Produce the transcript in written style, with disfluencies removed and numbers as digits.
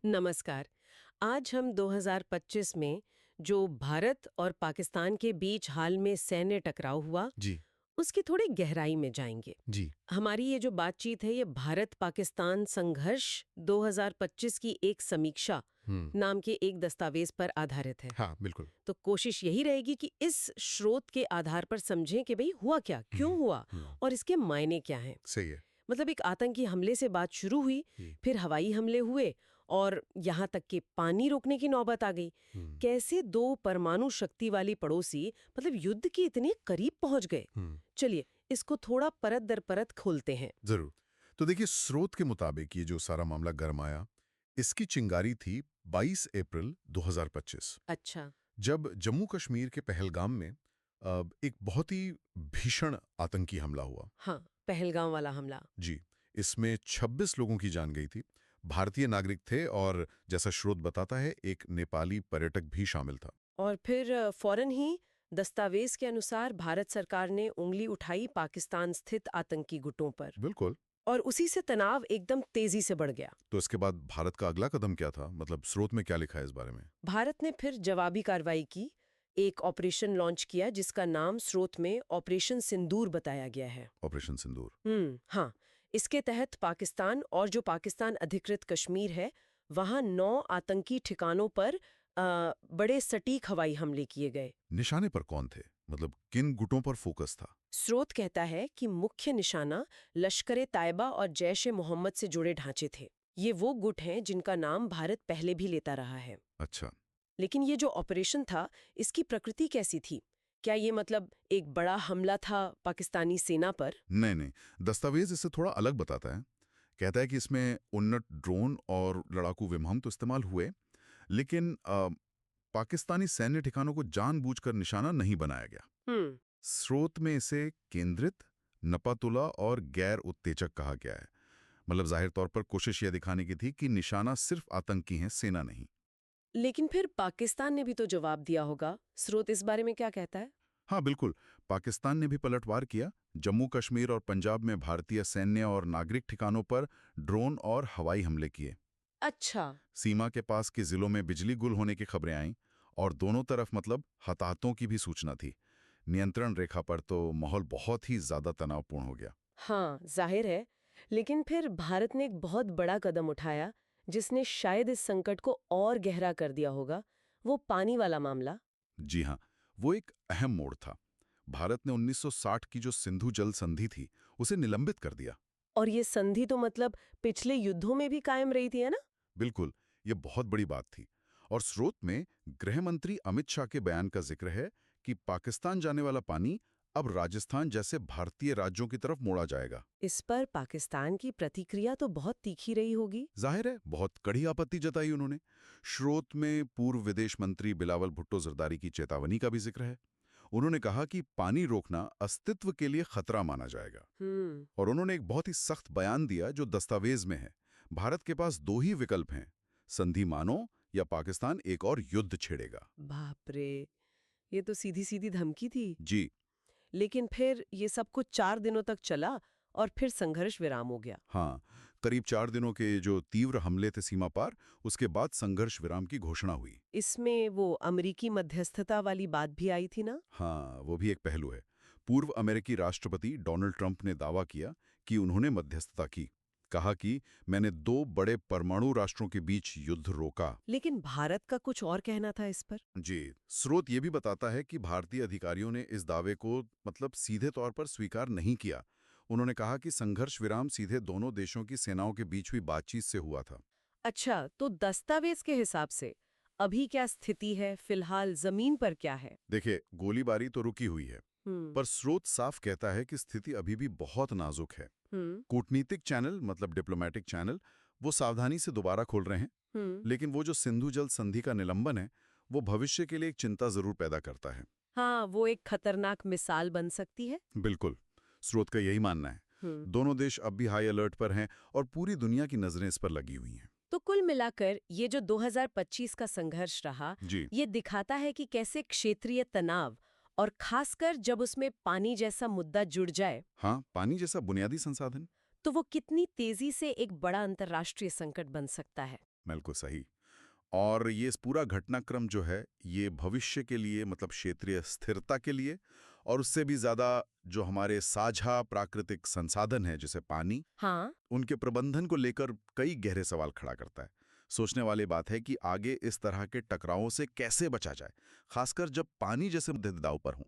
नमस्कार। आज हम 2025 में जो भारत और पाकिस्तान के बीच हाल में सैन्य टकराव हुआ, जी। उसकी थोड़ी गहराई में जाएंगे। जी। हमारी ये जो बातचीत है, ये भारत पाकिस्तान संघर्ष 2025 की एक समीक्षा नाम के एक दस्तावेज पर आधारित है। हाँ, बिल्कुल। तो कोशिश यही रहेगी कि इस स्रोत के आधार पर समझें कि भाई हुआ क्या, क्यों हुआ और इसके मायने क्या हैं। सही है। मतलब एक आतंकी हमले से बात शुरू हुई, फिर हवाई हमले हुए और यहाँ तक कि पानी रोकने की नौबत आ गई। कैसे दो परमाणु शक्ति वाली पड़ोसी मतलब युद्ध के इतने करीब पहुंच गए। चलिए इसको थोड़ा परत दर परत खोलते हैं। जरूर। तो देखिए, स्रोत के मुताबिक ये जो सारा मामला गरमाया, इसकी चिंगारी थी 22 अप्रैल 2025, अच्छा। जब जम्मू कश्मीर के पहलगाम में एक बहुत ही भीषण आतंकी हमला हुआ। हाँ, पहलगाम वाला हमला। जी। इसमें 26 लोगों की जान गई थी। भारतीय नागरिक थे और जैसा स्रोत बताता है, एक नेपाली पर्यटक भी शामिल था। और फिर फौरन ही दस्तावेज के अनुसार भारत सरकार ने उंगली उठाई पाकिस्तान स्थित आतंकी गुटों पर बिल्कुल। और उसी से तनाव एकदम तेजी से बढ़ गया। तो इसके बाद भारत का अगला कदम क्या था? मतलब स्रोत में क्या लिखा है इस बारे में? भारत ने फिर जवाबी कार्रवाई की, एक ऑपरेशन लॉन्च किया जिसका नाम स्रोत में ऑपरेशन सिंदूर बताया गया है। ऑपरेशन सिंदूर। हाँ। इसके तहत पाकिस्तान और जो पाकिस्तान अधिकृत कश्मीर है, वहां 9 आतंकी ठिकानों पर बड़े सटीक हवाई हमले किए गए। निशाने पर कौन थे? मतलब किन गुटों पर फोकस था? स्रोत कहता है कि मुख्य निशाना लश्कर तायबा और जैश ए मोहम्मद से जुड़े ढांचे थे। ये वो गुट हैं जिनका नाम भारत पहले भी लेता रहा है। अच्छा। लेकिन ये जो ऑपरेशन था, इसकी प्रकृति कैसी थी? क्या ये मतलब एक बड़ा हमला था पाकिस्तानी सेना पर? नहीं नहीं, दस्तावेज इससे थोड़ा अलग बताता है। कहता है कि इसमें उन्नत ड्रोन और लड़ाकू विमान तो इस्तेमाल हुए, लेकिन पाकिस्तानी सैन्य ठिकानों को जानबूझकर निशाना नहीं बनाया गया। स्रोत में इसे केंद्रित, नपातुला और गैर उत्तेजक कहा गया है। मतलब जाहिर तौर पर कोशिश यह दिखाने की थी कि निशाना सिर्फ आतंकी हैं, सेना नहीं। लेकिन फिर पाकिस्तान ने भी तो जवाब दिया होगा। स्रोत इस बारे में क्या कहता है? हाँ बिल्कुल, पाकिस्तान ने भी पलटवार किया। जम्मू कश्मीर और पंजाब में भारतीय सैन्य और नागरिक ठिकानों पर ड्रोन और हवाई हमले किए। अच्छा। सीमा के पास के जिलों में बिजली गुल होने की खबरें आईं और दोनों तरफ मतलब हताहतों की भी सूचना थी। नियंत्रण रेखा पर तो माहौल बहुत ही ज्यादा तनावपूर्ण हो गया। हाँ, जाहिर है। लेकिन फिर भारत ने एक बहुत बड़ा कदम उठाया जिसने शायद इस संकट को और गहरा कर दिया होगा, वो पानी वाला मामला। जी हाँ, वो एक अहम मोड़ था। भारत ने 1960 की जो सिंधु जल संधि थी, उसे निलंबित कर दिया। और ये संधि तो मतलब पिछले युद्धों में भी कायम रही थी, है ना? बिल्कुल, ये बहुत बड़ी बात थी। और स्रोत में गृह मंत्री अमित शाह के बयान का जिक्र है कि पाकिस्तान जाने वाला पानी अब राजस्थान जैसे भारतीय राज्यों की तरफ मोड़ा जाएगा। इस पर पाकिस्तान की प्रतिक्रिया तो बहुत तीखी रही होगी। जाहिर है, बहुत कड़ी आपत्ति जताई उन्होंने। स्रोत में पूर्व विदेश मंत्री बिलावल भुट्टो जरदारी की चेतावनी का भी जिक्र है। उन्होंने कहा कि पानी रोकना अस्तित्व के लिए खतरा माना जाएगा। और उन्होंने एक बहुत ही सख्त बयान दिया जो दस्तावेज में है। भारत के पास दो ही विकल्प हैं, संधि मानो या पाकिस्तान एक और युद्ध छेड़ेगा। बाप रे, ये तो सीधी सीधी धमकी थी। जी। लेकिन फिर ये सब कुछ 4 दिनों तक चला और फिर संघर्ष विराम हो गया। हाँ, करीब 4 दिनों के जो तीव्र हमले थे सीमा पार, उसके बाद संघर्ष विराम की घोषणा हुई। इसमें वो अमेरिकी मध्यस्थता वाली बात भी आई थी ना? हाँ, वो भी एक पहलू है। पूर्व अमेरिकी राष्ट्रपति डोनाल्ड ट्रंप ने दावा किया कि उन्होंने मध्यस्थता की। कहा कि मैंने दो बड़े परमाणु राष्ट्रों के बीच युद्ध रोका। लेकिन भारत का कुछ और कहना था इस पर। जी, स्रोत ये भी बताता है कि भारतीय अधिकारियों ने इस दावे को मतलब सीधे तौर पर स्वीकार नहीं किया। उन्होंने कहा कि संघर्ष विराम सीधे दोनों देशों की सेनाओं के बीच हुई बातचीत से हुआ था। अच्छा, तो दस्तावेज के हिसाब से अभी क्या स्थिति है? फिलहाल जमीन पर क्या है? देखिए, गोलीबारी तो रुकी हुई है, पर स्रोत साफ कहता है कि स्थिति अभी भी बहुत नाजुक है। कूटनीतिक चैनल मतलब डिप्लोमेटिक चैनल वो सावधानी से दोबारा खोल रहे हैं, लेकिन वो जो सिंधु जल संधि का निलंबन है, वो भविष्य के लिए एक चिंता जरूर पैदा करता है। हाँ, वो एक खतरनाक मिसाल बन सकती है। बिल्कुल, स्रोत का यही मानना है। दोनों देश अब भी हाई अलर्ट पर हैं और पूरी दुनिया की नजरें इस पर लगी हुई हैं। तो कुल मिलाकर ये जो 2025 का संघर्ष रहा, जी। ये दिखाता है कि कैसे क्षेत्रीय तनाव और खासकर जब उसमें पानी जैसा मुद्दा जुड़ जाए, हाँ, पानी जैसा बुनियादी संसाधन, तो वो कितनी तेजी से एक बड़ा अंतर्राष्ट्रीय संकट बन सकता है। बिल्कुल सही। और ये इस पूरा घटनाक्रम जो है, ये भविष्य के लिए मतलब क्षेत्रीय स्थिरता के लिए और उससे भी ज़्यादा जो हमारे साझा प्राकृतिक संसाधन हैं, जैसे पानी, हाँ। उनके प्रबंधन को लेकर कई गहरे सवाल खड़ा करता है। सोचने वाली बात है कि आगे इस तरह के टकरावों से कैसे बचा जाए, खासकर जब पानी जैसे मुद्दे दांव पर हों।